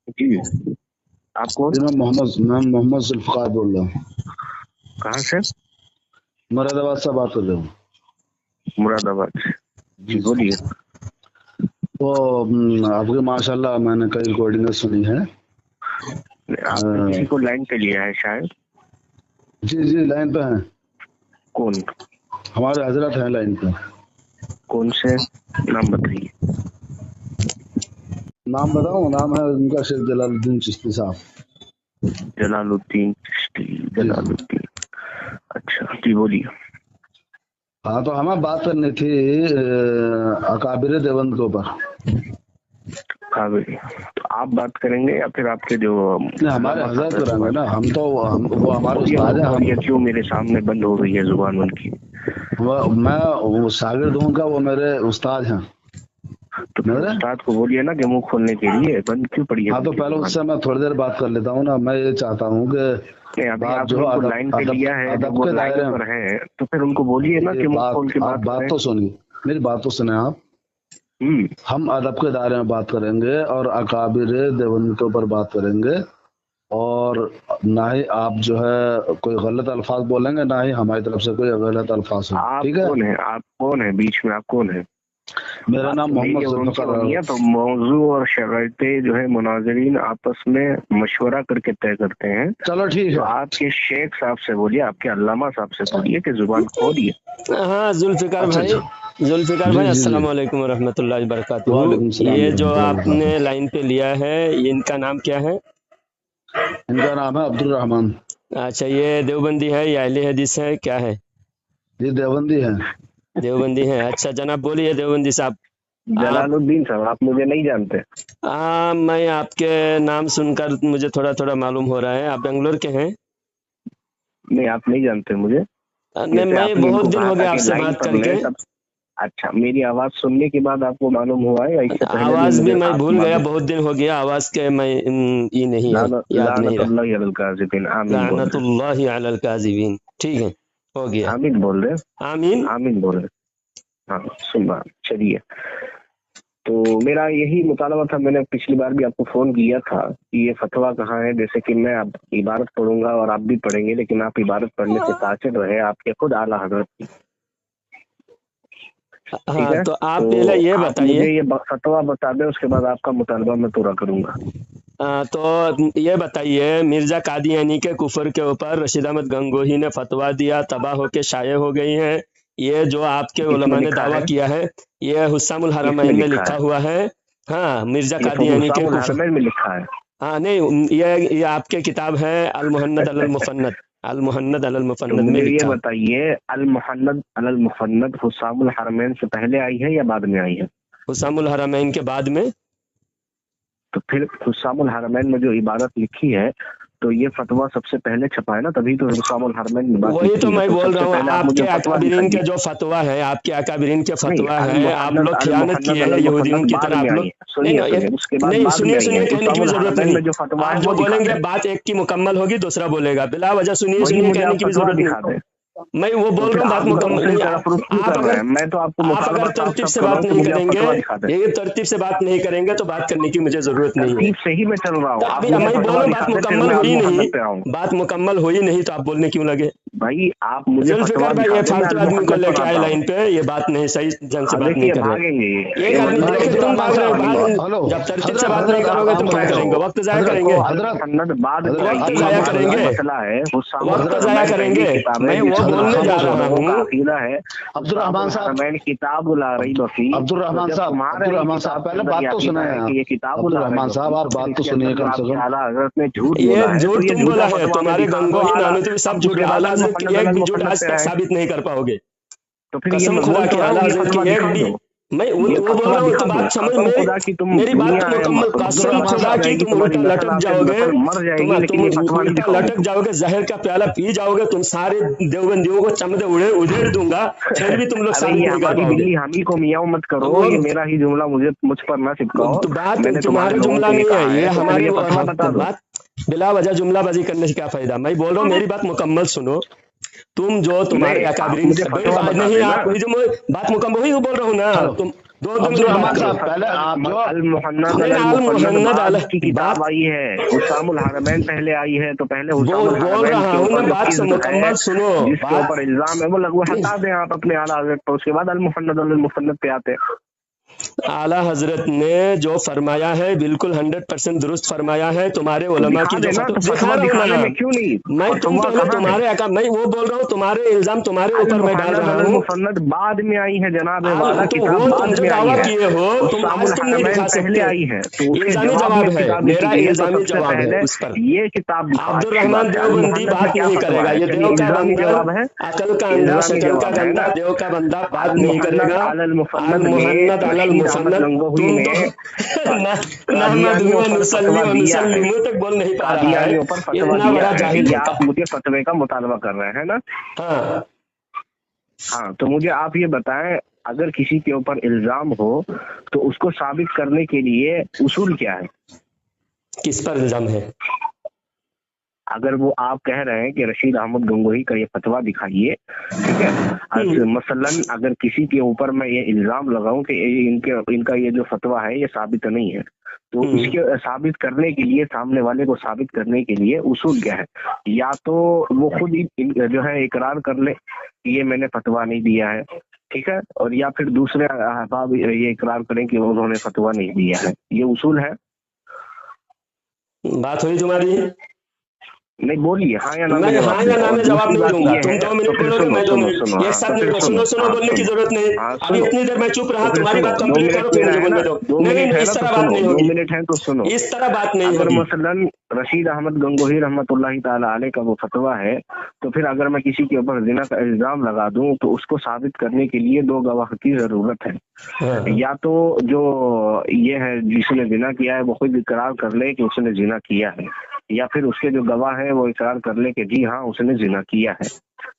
जी, आप कौन? जी मैं मोहम्मद जुल्फ़िकार बोल रहा हूँ। कहाँ से? मुरादाबाद से बात कर रहा हूँ। मुरादाबाद से। जी बोलिए। तो आपकी माशाल्लाह मैंने कई रिकॉर्डिंग सुनी है। आपने किसी को लाइन पे लिया है शायद? जी लाइन पे हैं। कौन? हमारे हजरत हैं लाइन पे। कौन से? नाम बताइए। नाम बताऊं? नाम है उनका शेख जलालुद्दीन चिश्ती साहब। जलालुद्दीन चिश्ती। जलालुद्दीन, अच्छा जी बोलिए। हाँ, तो हमें बात करनी थी अकाबिर देवबंद के ऊपर। तो आप बात करेंगे या फिर आपके जो हमारे हजरत करेंगे ना, वो हमारे उस्ताद हैं। हम क्यों मेरे सामने बंद हो गई है जुबान उनकी? मैं वो शागिर्द हूँ उनका, वो मेरे उस्ताद हैं। तो फिर उस्ताद को बोलिए ना कि मुंह खोलने के लिए, बंद क्यों पड़ी है? हाँ, तो पहले उससे मैं थोड़ी देर बात कर लेता हूँ ना। मैं ये चाहता हूँ कि बात जो लाइन पे लिया है, अदब के दायरे पर है, तो फिर उनको बोलिए ना कि मुंह खोल के बात तो सुनिए, मेरी बात तो सुने आप। हम अदब के दायरे में बात करेंगे और अकाबिर देवबंद के ऊपर बात करेंगे, और ना ही आप जो है कोई गलत अल्फाज बोलेंगे, ना ही हमारी तरफ से कोई गलत अल्फाज हो। ठीक है? आप कौन है बीच में? आप कौन है? मेरा नाम मोहम्मद जुल्फ़िकार है। तो मौजू और शराइतें जो है मुनाज़रीन आपस में मशवरा करके तय करते हैं। चलो ठीक है। तो आपके शेख साहब से बोलिए, आपके अल्लामा साहब से बोलिए कि जुबान खोलिए। हाँ जुल्फ़िकार भाई, जुल्फ़िकार भाई अस्सलाम वालेकुम रहमतुल्लाहि बरकातुहू। ये जो आपने लाइन पे लिया है, इनका नाम क्या है? इनका नाम है अब्दुल रहमान। अच्छा, ये देवबंदी है या अहले हदीस है, क्या है? ये देवबंदी है। देवबंदी है। अच्छा जनाब बोलिए देवबंदी साहब। जलालुद्दीन साहब, आप मुझे नहीं जानते? हाँ, मैं आपके नाम सुनकर मुझे थोड़ा थोड़ा मालूम हो रहा है। आप बेंगलोर के हैं? नहीं, आप नहीं जानते मुझे? नहीं, मैं बहुत दिन हो गया आपसे बात करके। अच्छा, मेरी आवाज सुनने के बाद आपको मालूम हुआ है? इससे पहले आवाज भी मैं भूल गया, बहुत दिन हो गया आवाज के, मैं ये नहीं है, याद नहीं रहा। लानतुल्लाहि अलल काज़िबीन। ठीक है, हो गया। आमीन बोल रहे? आमीन, आमीन बोल रहे। हाँ सुना। चलिए, तो मेरा यही मुतालबा था। मैंने पिछली बार भी आपको फोन किया था कि ये फतवा कहाँ है। जैसे कि मैं अब इबारत पढ़ूंगा और आप भी पढ़ेंगे, लेकिन आप इबारत पढ़ने से ताक़िद रहे आपके खुद आला हजरत की। हाँ, तो आप पहले ये बताइए, मुझे ये फतवा बता दें, उसके बाद आपका मुतालबा मैं पूरा करूंगा। तो ये बताइए, मिर्जा कादियानी के कुफर के ऊपर रशीद अहमद गंगोही ने फतवा दिया, तबाह होके शाये हो गई है। ये जो आपके उलमा ने दावा किया है, ये हुस्सामुल हरमैन में लिखा हुआ है। हाँ, मिर्जा कादियानी के कुफर में लिखा है। हाँ नहीं, ये आपके किताब है अल मुहन्नद अलल मुफन्नद, अल मुहन्नद अलल मुफन्नद में लिखा। ये बताइए, अल मुहन्नद अलल मुफन्नद हुस्सामुल हरमैन से पहले आई है या बाद में आई है? हुस्सामुल हरमैन के बाद में। तो फिर हुस्सामुल हरमैन में जो इबारत लिखी है, तो ये फतवा सबसे पहले छपा है ना, तभी तो हुस्सामुल हरमैन में बात। वही तो मैं बोल रहा हूँ, आपके अकाबिरीन के जो फतवा है, आपके अकाबिरीन के फतवा है, आप लोग खियानत किए हैं यहूदियों की तरह। आप लोग नहीं, सुनिए कहने की भी जरूरत नहीं। आप जो बोलेंगे बात एक की मुकम्मल होगी, दूसरा बोलेगा बिला वजह। सुनिए कहने की भी जरूरत नहीं। मैं वो बोल रहा हूँ, बात मुकम्मल नहीं। आप अगर तरतीब से बात नहीं करेंगे, ये तरतीब से बात नहीं करेंगे, तो बात करने की मुझे जरूरत नहीं है। से ही मैं चल रहा हूँ। अभी मैं बोल रहा हूँ, बात मुकम्मल हुई नहीं, बात मुकम्मल हुई नहीं, तो आप बोलने क्यों लगे? भाई आप मुझे जुल्फ़िकार भाई, ये फालतू आदमी को लेके आए लाइन पे, ये बात नहीं, सही ढंग से बात नहीं कर रहे। एक आदमी देखे तुम भाग रहे हो, जब तरतीब से बात नहीं करोगे तो क्या करेंगे? वक्त जाया करेंगे, वक्त जाया करेंगे, वक्त जाया करेंगे। मैं वो बोलने जा रहा हूँ। अब्दुल रहमान साहब, किताब ला रही बफी। अब्दुल रहमान साहब पहले बात तो सुना है। ये किताब अब्दुल रहमान साहब, आप बात तो सुनिए कम से कम। ये झूठ तुम बोला है, तुम्हारे गंगोही नानूतवी सब झूठ है। आला हज़रत की एक भी झूठ आज तक साबित नहीं कर पाओगे। कसम खुदा की, आला हज़रत की एक भी। मैं वो बोल रहा हूँ, तो बात समझ, मेरी बात तो मुकम्मल। कसम खुदा की, तुम उल्टा लटक जाओगे, तुम उल्टा लटक जाओगे, जहर का प्याला पी जाओगे। तुम सारे देवबंदियों को चमड़े उधेड़ दूंगा, फिर भी तुम लोग साबित नहीं कर पाओगे। हम ही को मियाँ मत करो, ये मेरा ही जुमला मुझ पर ना चिपकाओ। तो बात तुम्हारा जुमला नहीं है, ये हमारी बात। बिला वजह जुमलाबाजी करने से क्या फायदा? मैं बोल रहा हूँ, मेरी बात मुकम्मल सुनो। तुम जो तुम्हारे अकाबरीन नहीं, आप बात मुकम्मल, वही बोल रहा हूँ ना। दो मिनट बात करो। पहले आप जो अल-मुहन्नद की किताब आई है, हुस्सामुल हरमैन पहले आई है, तो पहले हुस्सामुल हरमैन के ऊपर जो चीज़ मुकम्मल सुनो, जिसके ऊपर इल्जाम है वो हटा दें आप अपने आला हज़रत पर, उसके बाद अल-मुहन्नद अल-मुसन्नद पे आते हैं। आला हजरत ने जो फरमाया है बिल्कुल 100% दुरुस्त फरमाया है। तुम्हारे उलमा की जो फतवा दिखाने में क्यों नहीं, मैं तुम पहले तुम्हारे आका, मैं वो बोल रहा हूँ, तुम्हारे इल्जाम तुम्हारे ऊपर मैं डाल रहा हूँ। मुसन्नद बाद में आई है जनाब, तो वो तुम जो दावा किए हो तुम आज तुम नहीं दिखा सकते, आई है, तो इल्जामी जवाब है, मेरा इल्जामी जवाब है उस पर। ये किताब अब्दुल रहमान देवबंदी बात नहीं करेगा, ये देव का बंदा, अकल का अंधा, शकल का गंदा, देव का बंदा बात नहीं करेगा। मुहम्मद अलल मुसन्नद तुम तो तक बोल नहीं पा रहा है, इतना बड़ा जाहिल। आप मुझे फतवे का मुतालबा कर रहे हैं ना? हाँ, तो मुझे आप ये बताएं, अगर किसी के ऊपर इल्जाम हो तो उसको साबित करने के लिए उसूल क्या है? किस पर इल्जाम है? अगर वो आप कह रहे हैं कि रशीद अहमद गंगोही का ये फतवा दिखाइए, ठीक है, मसलन अगर किसी के ऊपर मैं ये इल्जाम लगाऊं कि इनका ये जो फतवा है ये साबित नहीं है, तो इसके साबित करने के लिए, सामने वाले को साबित करने के लिए उसूल क्या है? या तो वो खुद जो है इकरार कर ले कि ये मैंने फतवा नहीं दिया है, ठीक है, और या फिर दूसरे अहबाब ये इकरार करें कि उन्होंने फतवा नहीं दिया है। ये उसूल है। बात हुई तुम्हारी? नहीं, बोलिए हाँ या ना में जवाब नहीं दूंगा। तुम 2 मिनट बोलोगे, मैं 2 मिनट, एक साथ नहीं। सुनो बोलने की जरूरत नहीं। अभी इतनी देर मैं चुप रहा, तुम्हारी बात कंप्लीट करो फिर मुझे बोलने दो। नहीं, इस तरह बात नहीं होगी। 2 मिनट है तो सुनो, इस तरह बात नहीं होगी। अगर मसलन रशीद अहमद गंगोही रहमतुल्लाहि ताला अलैह का वो फतवा है, तो फिर अगर मैं किसी के ऊपर जिना का इल्जाम लगा दूं तो उसको साबित करने के लिए 2 गवाह की जरूरत है। या तो जो ये है जिसने जिना किया है वो खुद इकरार कर ले कि उसने जिना किया है, या फिर उसके जो गवाह है वो इकरार कर ले कि जी हाँ उसने जिना किया है,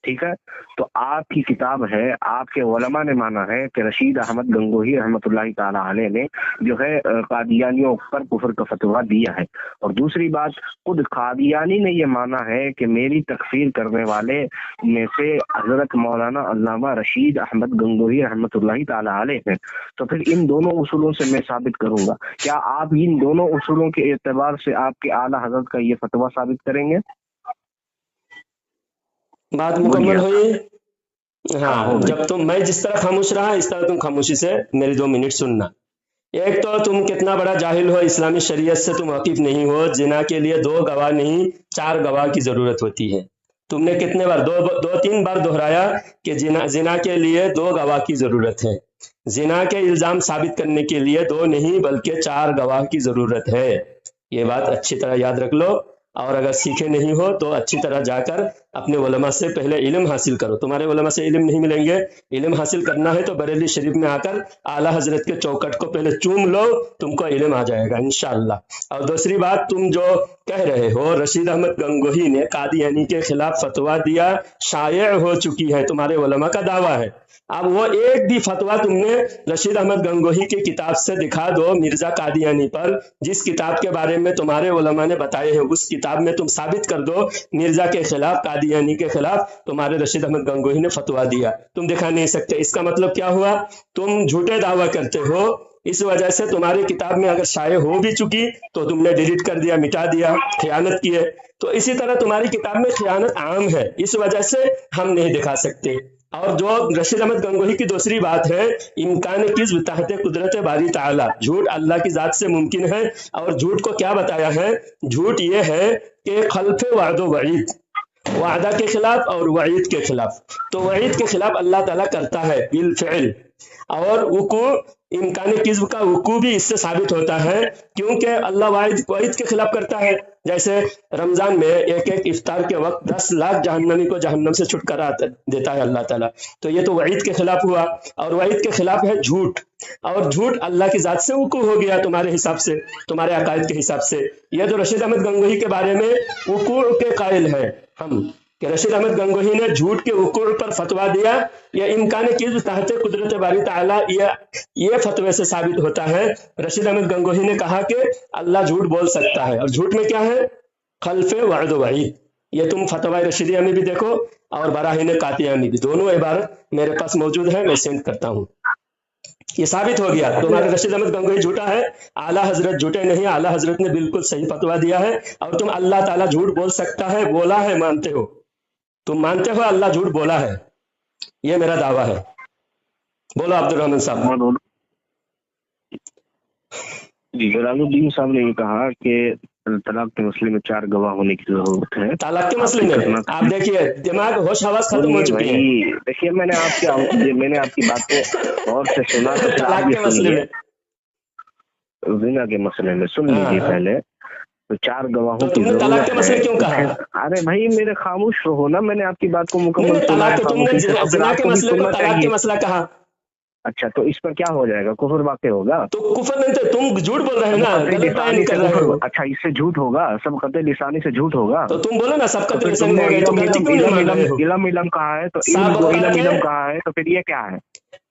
ठीक है। तो आपकी किताब है, आपके उलमा ने माना है कि रशीद अहमद गंगोही रहमतुल्लाहि ताला अलैह ने जो है कादियानियों पर कुफर का फतवा दिया है। और दूसरी बात, खुद कादियानी ने ये माना है कि मेरी तकफीर करने वाले में से हजरत मौलाना अल्लामा रशीद अहमद गंगोही रहमतुल्लाहि ताला अलैह हैं। तो फिर इन दोनों उसूलों से मैं साबित करूंगा। क्या आप इन दोनों उसूलों के एतबार से आपके आला हजरत का ये फतवा साबित करेंगे? बात मुकम्मल हुई? हाँ, जब तुम, मैं जिस तरह खामोश रहा इस तरह तुम खामोशी से मेरी 2 मिनट सुनना। एक तो तुम कितना बड़ा जाहिल हो, इस्लामी शरीयत से तुम वाकिफ नहीं हो। जिना के लिए 2 गवाह नहीं 4 गवाह की जरूरत होती है। तुमने कितने बार 2-3 बार दोहराया कि जिना के लिए 2 गवाह की जरूरत है। जिना के इल्जाम साबित करने के लिए 2 नहीं बल्कि 4 गवाह की जरूरत है। ये बात अच्छी तरह याद रख लो। और अगर सीखे नहीं हो तो अच्छी तरह जाकर अपने उलमा से पहले इल्म हासिल करो। तुम्हारे उलमा से इल्म नहीं मिलेंगे। इल्म हासिल करना है तो बरेली शरीफ में आकर आला हजरत के चौकट को पहले चूम लो, तुमको इल्म आ जाएगा इंशाअल्लाह। और दूसरी बात, तुम जो कह रहे हो रशीद अहमद गंगोही ने कादियानी के खिलाफ फतवा दिया, शाये हो चुकी है, तुम्हारे उलमा का दावा है। अब वो एक भी फतवा तुमने रशीद अहमद गंगोही की किताब से दिखा दो मिर्जा कादियानी पर, जिस किताब के बारे में तुम्हारे उलमा ने बताए हैं उस किताब में तुम साबित कर दो मिर्जा के खिलाफ, कादियानी के खिलाफ तुम्हारे रशीद अहमद गंगोही ने फतवा दिया। तुम दिखा नहीं सकते। इसका मतलब क्या हुआ? तुम झूठे दावा करते हो। इस वजह से तुम्हारी किताब में अगर शाये हो भी चुकी तो तुमने डिलीट कर दिया, मिटा दिया, खियानत की है। तो इसी तरह तुम्हारी किताब में खियानत आम है, इस वजह से हम नहीं दिखा सकते। और जो रशीद अहमद गंगोही की दूसरी बात है, इम्कान किज़्ब तहत कुदरत बारी ताला, झूठ अल्लाह की जात से मुमकिन है। और झूठ को क्या बताया है? झूठ ये है कि खल्फ़े वादो वईद, वादा के खिलाफ और वईद के खिलाफ। तो वईद के खिलाफ अल्लाह ताला करता है बिल फ़िल, और वुकू इम्कान किज़्ब का वुकू भी इससे साबित होता है, क्योंकि अल्लाह वईद के खिलाफ करता है। जैसे रमजान में एक इफ्तार के वक्त 10 लाख जहन्नमी को जहन्नम से छुटकारा देता है अल्लाह ताला। तो ये तो वईद के खिलाफ हुआ। और वईद के खिलाफ है झूठ, और झूठ अल्लाह की जात से वुकू हो गया तुम्हारे हिसाब से, तुम्हारे अकायद के हिसाब से। यह तो रशीद अहमद गंगोही के बारे में वुकू के कायल है हम, कि रशीद अहमद गंगोही ने झूठ के वुकूअ पर फतवा दिया। यह इम्कान किज़्ब तहत कुदरत बारी ताला, ये फतवे से साबित होता है। रशीद अहमद गंगोही ने कहा कि अल्लाह झूठ बोल सकता है, और झूठ में क्या है? खल्फ़े वअद वईद। ये तुम फतवा रशीदिया में भी देखो और बराहीन कातिया में भी, दोनों इबारत मेरे पास मौजूद है, मैं सेंड करता हूँ। ये साबित हो गया। तुम्हारे रशीद अहमद गंगोही झूठा है, आला हजरत झूठे नहीं, आला हजरत ने बिल्कुल सही फतवा दिया है। और तुम अल्लाह ताला झूठ बोल सकता है, बोला है, मानते हो, तुम मानते हो अल्लाह झूठ बोला है, ये मेरा दावा है। बोलो अब्दुल रहमान साहब। जी, जलालुद्दीन साहब ने ये कहा कि तलाक के मसले में 4 गवाह होने की जरूरत है। तलाक के मसले में आप देखिए, दिमाग होश हवास खत्म हो चुकी है। देखिए, मैंने आपकी बात को और से सुना। तो तलाक के मसले में, जिना के मसले में सुन लीजिए पहले। तो 4 गवाहों की जरूरत है। तलाक के मसले क्यों कहा? अरे भाई, मेरे खामोश रहो ना, मैंने आपकी बात को मुकम्मल सुना। तलाक के मसले को तलाक के मसला कहा। अच्छा, तो इस पर क्या हो जाएगा? कुफर वाक़ई होगा? तो कुफर नहीं, तो तुम झूठ बोल रहे हो ना, गलत बयान कर रहे हो। अच्छा, इससे झूठ होगा? सब कतई लिसानी से झूठ होगा? तो तुम बोलो ना सब कतई लिसानी हो गई, तो गलती क्यों नहीं मान रहे हो? इलम कहा है, तो इलम कहा है, तो फिर ये क्या है?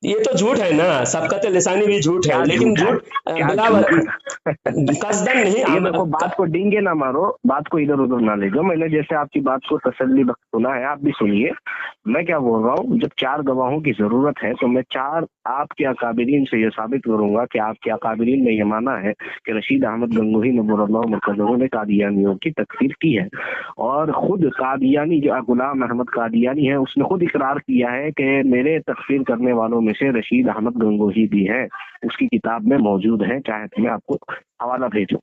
ये तो झूठ है ना, सबकत लिसानी भी झूठ है, लेकिन झूठ कसदन नहीं। ये देखो, बात को डींगे ना मारो, बात को इधर उधर ना ले जाओ। मैंने जैसे आपकी बात को तसल्ली बख्श सुना है, आप भी सुनिए। मैं क्या बोल रहा हूँ, जब 4 गवाहों की जरूरत है, तो मैं 4 आपके अकाबिरीन से ये साबित करूंगा कि आपके अकाबिरीन ने ये माना है कि रशीद अहमद गंगोही नब्बुल्लाह मरकज़हू ने कादियानियों की तकफीर की है। और खुद कादियानी, जो गुलाम अहमद कादियानी है, उसने खुद इकरार किया है कि मेरे तकफीर करने वालों में से रशीद अहमद गंगोही भी है। उसकी किताब में मौजूद है, चाहे तो मैं आपको हवाला भेजूं,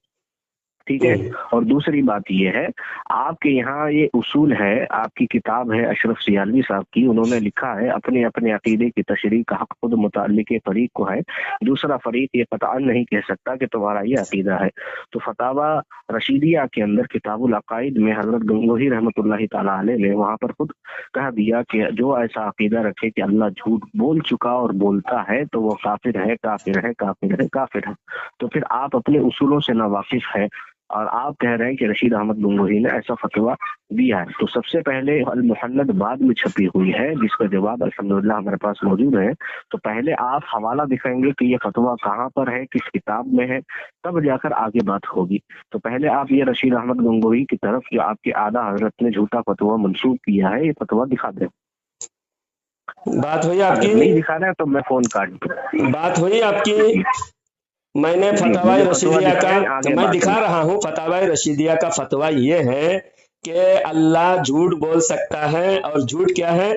ठीक है। और दूसरी बात ये है, आपके यहाँ ये उसूल है, आपकी किताब है अशरफ सियालवी साहब की, उन्होंने लिखा है अपने अपने अकीदे की तशरीह का हक खुद मुताल्लिक़ फरीक को है, दूसरा फरीक ये क़तअन नहीं कह सकता कि तुम्हारा ये अकीदा है। तो फतावा रशीदिया के अंदर किताबुल अकाइद में हजरत गंगोही रहमतुल्लाहि तआला अलैह ने वहाँ पर खुद कह दिया कि जो ऐसा अकीदा रखे कि अल्लाह झूठ बोल चुका और बोलता है, तो वो काफिर है, काफिर है, काफिर है, काफिर है। तो फिर आप अपने उसूलों से नावाकिफ है और आप कह रहे हैं कि रशीद अहमद गंगोही ने ऐसा फतवा दिया है। तो सबसे पहले अल मुहन्नद बाद में छपी हुई है, जिसका जवाब अल्हम्दुलिल्लाह हमारे पास मौजूद है। तो पहले आप हवाला दिखाएंगे कि ये फतवा कहाँ पर है, किस किताब में है, तब जाकर आगे बात होगी। तो पहले आप ये रशीद अहमद गंगोही की तरफ, जो आपके आला हजरत ने झूठा फतवा मंसूब किया है, ये फतवा दिखा दें। बात हुई आपकी? नहीं दिखा रहे तो मैं फोन काट दूं। बात हुई आपकी? मैंने फतवाए रशीदिया का, तो मैं दिखा रहा हूँ, फतवाए रशीदिया का फतवा ये है कि अल्लाह झूठ बोल सकता है, और झूठ क्या है?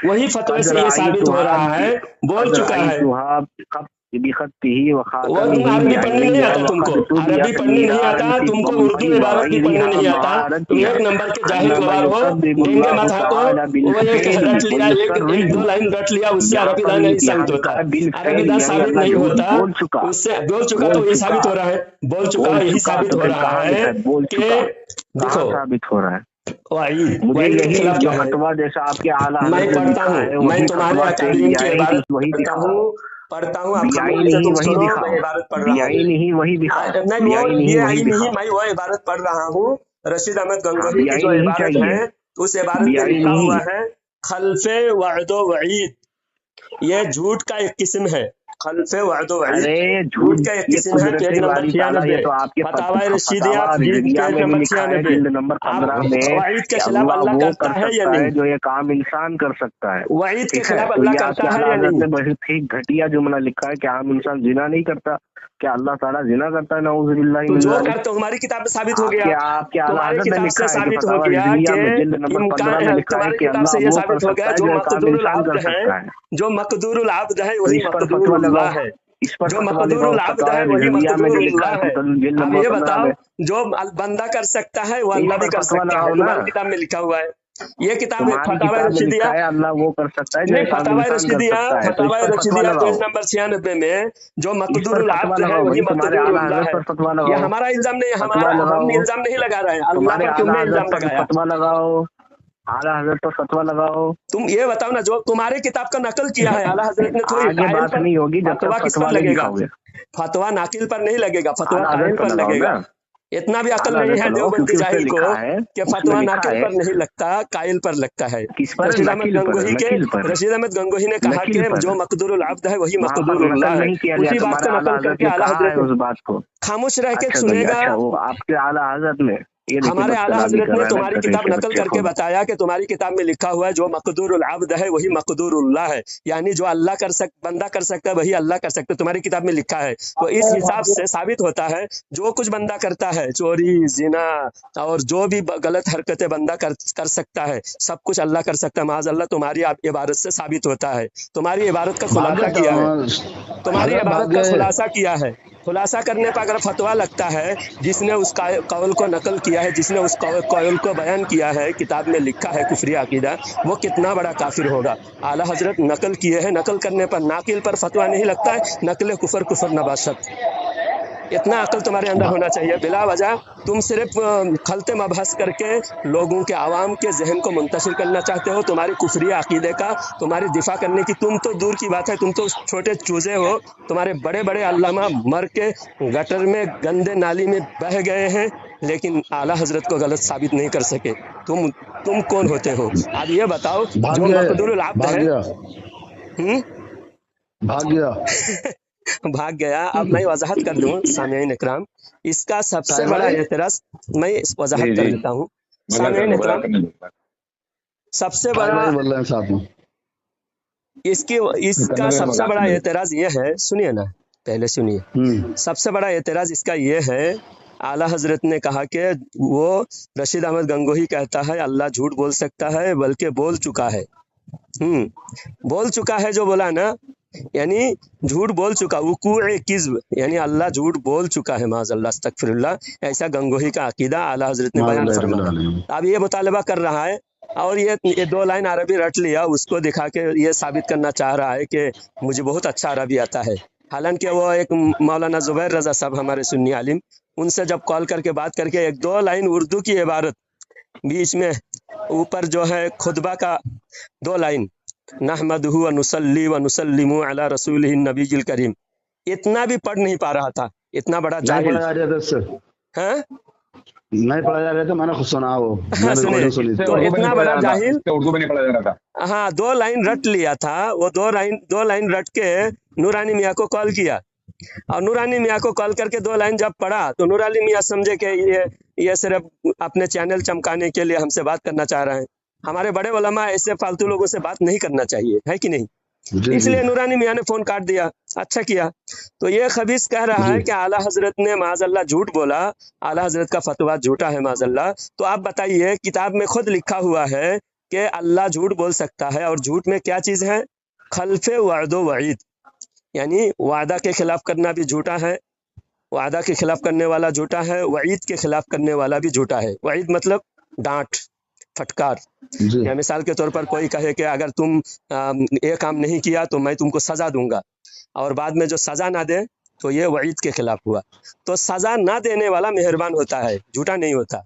वही फतवे से ये साबित हो रहा है, बोल चुका है। वो तुम अरबी पढ़ने नहीं आता, तुमको अरबी पढ़ने नहीं आता, तुमको उर्दू इबारत भी पढ़ने नहीं आता, तुम 1 नंबर के जाहिल गवार हो, देंगे मत हाको। वो एक रट लिया, एक 2 लाइन रट लिया, उससे अरबी दान नहीं साबित होता, अरबी दान साबित नहीं होता, उससे बोल चुका तो ये साबित हो रहा है, बोल चुका यही साबित हो रहा है कि देखो साबित हो रहा है। मुझे यही फतवा जैसा आपके आला मैं पढ़ता हूँ, मैं तुम्हारे अकादमी की इबारत पढ़ता हूँ, आप इबारत पढ़ रहा हूँ, मैं वो इबारत पढ़ रहा हूँ, रशीद अहमद गंगोही की जो इबारत है, उस इबारत में लिखा हुआ है खल्फे वअदो वईद, ये झूठ का एक किस्म है। खल्फे वअदो वईद झूठ का एक किस्म है। Page number 96 फतावा Rashidiya page number 96। वईद के खिलाफ अल्लाह करता है या नहीं? जो ये काम इंसान कर सकता है, वईद के खिलाफ अल्लाह करता है या नहीं? बहुत ही घटिया जुमला लिखा है कि आम इंसान जिना नहीं करता। क्या अल्लाह ताला जिना करता है? नाउज़ुबिल्लाह। तो जो कर, तो हमारी किताब में साबित हो गया, तुम्हारी किताब से साबित हो गया कि इम्कान है, तुम्हारी किताब से ये साबित हो गया जो मक़दूरुल अब्द है, जो मक़दूरुल अब्द है वही मक़दूरुल्लाह है, जो मक़दूरुल अब्द है वही मक़दूरुल्लाह है। अब ये बताओ, जो बंदा कर सकता है वो अल्लाह भी कर सकता है, तुम्हारी किताब में लिखा हुआ है। ये किताब है फतावा रशीदिया, अल्लाह वो कर सकता है। नहीं, फतावा रशीदिया पेज नंबर 96 में जो मक़दूरुल अब्द है वही मक़दूरुल्लाह है। ये हमारा इल्जाम नहीं, हम इल्जाम नहीं लगा रहे हैं, अल्लाह पर तुमने इल्जाम लगाया। फतवा लगाओ, आला हजरत पर फतवा लगाओ। तुम ये बताओ ना, जो तुम्हारे किताब का नकल किया है आला हजरत ने, थोड़ी बात नहीं होगी जब फतवा किस पर लगेगा? फतवा नाकिल पर नहीं लगेगा, फतवा कायल पर लगेगा। इतना भी अकल नहीं है देवबंदी जाहिल को कि फतवा नाकिल पर नहीं लगता, कायल पर लगता है। रशीद अहमद गंगोही ने कहा कि जो मक़दूरुल अब्द है वही मक़दूरुल्लाह है, उसी बात को नकल करके आला हजरत उस बात को खामोश रह के सुनेगा। आपके आला हजरत ने ये देखिए हमारे आला बच्चा हजरत कर ने रहा है ना, तुम्हारी कहीं किताब से नकल बच्चे करके को। बताया कि तुम्हारी किताब में लिखा हुआ है जो मकदूरुल अब्द है वही मकदूरुल्लाह है, यानी जो अल्लाह बंदा कर सकता है वही अल्लाह कर सकता है, तुम्हारी किताब में लिखा है। तो इस हिसाब से साबित होता है जो कुछ बंदा करता है, चोरी, जिना और जो भी गलत हरकतें बंदा कर सकता है, सब कुछ अल्लाह कर सकता है। माज़ अल्लाह तुम्हारी इबारत से साबित होता है। तुम्हारी इबारत का खुलासा भाग्य किया है, तुम्हारी हजरत इबारत का भाग्य खुलासा किया है। खुलासा करने पर अगर फतवा लगता है, जिसने उस कौल को नकल किया है, जिसने उस कौल को बयान किया है, किताब में लिखा है कुफरी अकीदा, वो कितना बड़ा काफिर होगा। आला हजरत नकल किए हैं, नकल करने पर नाकिल पर फतवा नहीं लगता है, नकल कुफर कुफर नबाशत। इतना अकल तुम्हारे अंदर होना चाहिए। बिला वजह तुम सिर्फ खलते मबहस करके लोगों के आवाम के जहन को मुंतशिर करना चाहते हो। तुम्हारी कुफरी अकीदे का तुम्हारी दिफा करने की, तुम तो दूर की बात है, तुम तो छोटे चूजे हो। तुम्हारे बड़े बड़े अल्लामा मर के गटर में गंदे नाली में बह गए हैं, लेकिन आला हजरत को गलत साबित नहीं कर सके। तुम कौन होते हो? अब ये बताओ, जो भाग्य मकदूरुल अब्द है, भाग्य भाग गया। अब मैं वजाहत कर दूं सामईन इकराम, इसका सबसे बड़ा एतराज मैं वजाहत कर देता हूँ। सामईन इकराम, सबसे बड़ा बोल रहे हैं साथ में इसका सबसे बड़ा एतराज ये है, सुनिए ना, पहले सुनिए। सबसे बड़ा एतराज इसका ये है, आला हजरत ने कहा कि वो रशीद अहमद गंगोही कहता है अल्लाह झूठ बोल सकता है, बल्कि बोल चुका है। बोल चुका है जो बोला ना, यानी झूठ बोल चुका, वुकूए किज़्ब, यानी अल्लाह झूठ बोल चुका है, माज़अल्लाह अस्तगफिरुल्लाह। ऐसा गंगोही का अकीदा आला हजरत ने बयान फरमाया। अब ये मुतालबा कर रहा है और ये 2 लाइन अरबी रट लिया, उसको दिखा के ये साबित करना चाह रहा है कि मुझे बहुत अच्छा अरबी आता है। हालांकि वो एक मौलाना जुबैर रजा साहब हमारे सुन्नी आलिम, उनसे जब कॉल करके बात करके 1-2 लाइन उर्दू की इबारत बीच में ऊपर जो है खुतबा का 2 लाइन, नहमदुहु व नुसल्ली व नुसल्लिमु अला रसूलिही नबीजिल करीम, इतना भी पढ़ नहीं पा रहा था। इतना बड़ा जाहिल है, नहीं पढ़ा जा रहा था, मैंने खुद सुना वो। सुनिए, तो इतना बड़ा जाहिल उर्दू में नहीं पढ़ा जा रहा था। हाँ, 2 लाइन रट लिया था वो। 2 लाइन रट के नूरानी मियाँ को कॉल किया, और नूरानी मियाँ को कॉल करके 2 लाइन जब पढ़ा तो नूरानी मियाँ समझे कि ये सिर्फ अपने चैनल चमकाने के लिए हमसे बात करना चाह रहे हैं। हमारे बड़े उलमा ऐसे फालतू लोगों से बात नहीं करना चाहिए, है कि नहीं? इसलिए नूरानी मियाँ ने फोन काट दिया। अच्छा किया। तो ये खबीस कह रहा है कि आला हजरत ने माज़अल्लाह झूठ बोला, आला हजरत का फतवा झूठा है माज़अल्लाह। तो आप बताइए, किताब में खुद लिखा हुआ है कि अल्लाह झूठ बोल सकता है, और झूठ में क्या चीज है? खल्फे वादो वईद, यानी वादा के खिलाफ करना भी झूठा है, वादा के खिलाफ करने वाला झूठा है, वईद के खिलाफ करने वाला भी झूठा है। वईद मतलब डांट, फटकार। या मिसाल के तौर पर कोई कहे कि अगर तुम ये काम नहीं किया तो मैं तुमको सजा दूंगा, और बाद में जो सजा ना दे तो ये वईद के खिलाफ हुआ। तो सजा ना देने वाला मेहरबान होता है, झूठा नहीं होता।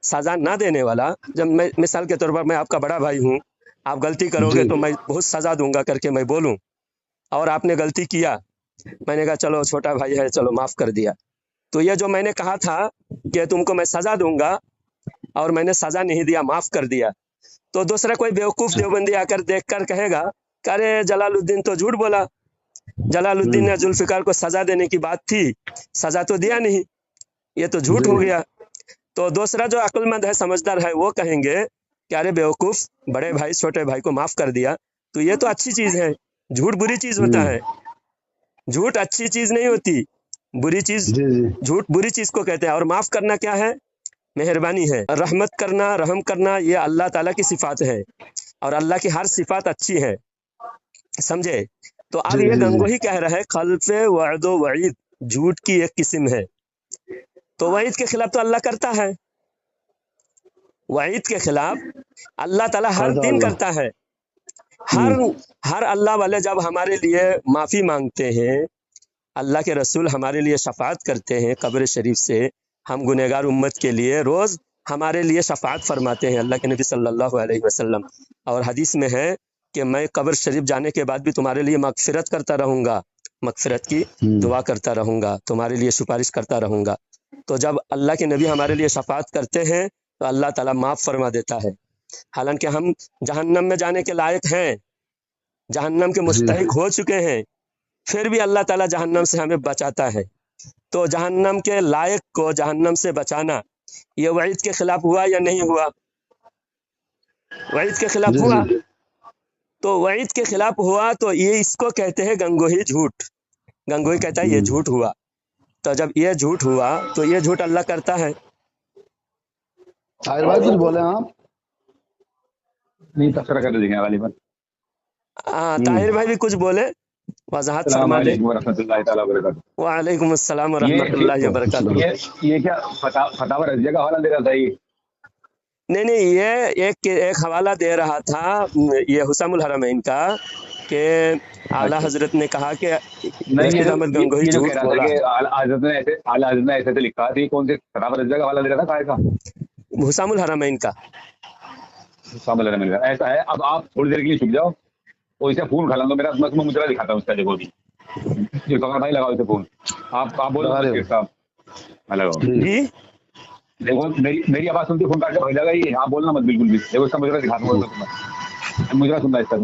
सजा ना देने वाला, जब मैं मिसाल के तौर पर मैं आपका बड़ा भाई हूँ, आप गलती करोगे तो मैं बहुत सजा दूंगा करके मैं बोलूं, और आपने गलती किया, मैंने कहा चलो छोटा भाई है, चलो माफ कर दिया, तो ये जो मैंने कहा था कि तुमको मैं सजा दूंगा और मैंने सजा नहीं दिया, माफ कर दिया, तो दूसरा कोई बेवकूफ देवबंदी आकर देखकर कहेगा कि अरे जलालुद्दीन तो झूठ बोला, जलालुद्दीन ने जुल्फिकार को सजा देने की बात थी, सजा तो दिया नहीं, ये तो झूठ हो गया। तो दूसरा जो अक्लमंद है, समझदार है, वो कहेंगे कि अरे बेवकूफ, बड़े भाई छोटे भाई को माफ कर दिया, तो ये तो अच्छी चीज है। झूठ बुरी चीज होता है, झूठ अच्छी चीज नहीं होती, बुरी चीज, झूठ बुरी चीज को कहते हैं। और माफ करना क्या है? मेहरबानी है। रहमत करना, रहम करना, ये अल्लाह ताला की सिफात है, और अल्लाह की हर सिफात अच्छी है, समझे? तो अब ये गंगोही कह रहा है खल्फे वअदो वईद झूठ की एक किस्म है। तो वईद के खिलाफ तो अल्लाह करता है, वईद के खिलाफ अल्लाह ताला हर दिन करता है। हर अल्लाह वाले जब हमारे लिए माफी मांगते हैं, अल्लाह के रसूल हमारे लिए शफात करते हैं कब्र शरीफ से, हम गुनहगार उम्मत के लिए रोज हमारे लिए शफात फरमाते हैं अल्लाह के नबी सल्लल्लाहु अलैहि वसल्लम। और हदीस में है कि मैं कब्र शरीफ जाने के बाद भी तुम्हारे लिए मगफिरत करता रहूंगा, मगफिरत की दुआ करता रहूंगा, तुम्हारे लिए सिफारिश करता रहूंगा। तो जब अल्लाह के नबी हमारे लिए शफात करते हैं तो अल्लाह ताला माफ फरमा देता है। हालांकि हम जहन्नम में जाने के लायक हैं, जहन्नम के मुस्तहिक हो चुके हैं, फिर भी अल्लाह ताला जहन्नम से हमें बचाता है। तो जहन्नम के लायक को जहन्नम से बचाना ये वईद के खिलाफ हुआ या नहीं हुआ? वईद के खिलाफ जी हुआ। जी तो वईद के खिलाफ हुआ तो ये इसको कहते हैं गंगोही झूठ। गंगोही कहता है ये झूठ हुआ। तो जब ये झूठ हुआ तो ये झूठ अल्लाह करता है। ताहिर भाई कुछ बोले आप? नहीं तफसरा कर दीजिए गालिबन। हाँ, ताहिर भाई भी कुछ बोले, वजाहत फरमा दे। वालेकुम अस्सलाम व रहमतुल्लाहि व बरकातुहू। ये क्या फतावा रजिया का हवाला दे रहा था ये? नहीं, ये एक हवाला दे रहा था ये हुसामुल हरमैन का कि आला हजरत ने कहा कि रशीद अहमद गंगोही झूठ बोला। आला हजरत ने ऐसे तो लिखा थी, कौन से फतावा रजिया का हवाला दे रहा था? का हुसामुल हरमैन का। हुसामुल हरमैन का ऐसा है। अब आप थोड़ी देर के लिए छुप जाओ और इसे फोन खा लो, मेरा मैं मुजरा दिखाता हूँ उसका। देखो भी जो कमर भाई लगाओ इसे फोन। आप बोलो साहब, मैं लगाओ जी। देखो मेरी आवाज सुनती फोन काट के भाई लगा, ये आप बोलना मत बिल्कुल भी। देखो इसका मुजरा दिखाता हूँ, मुजरा सुनना इसका।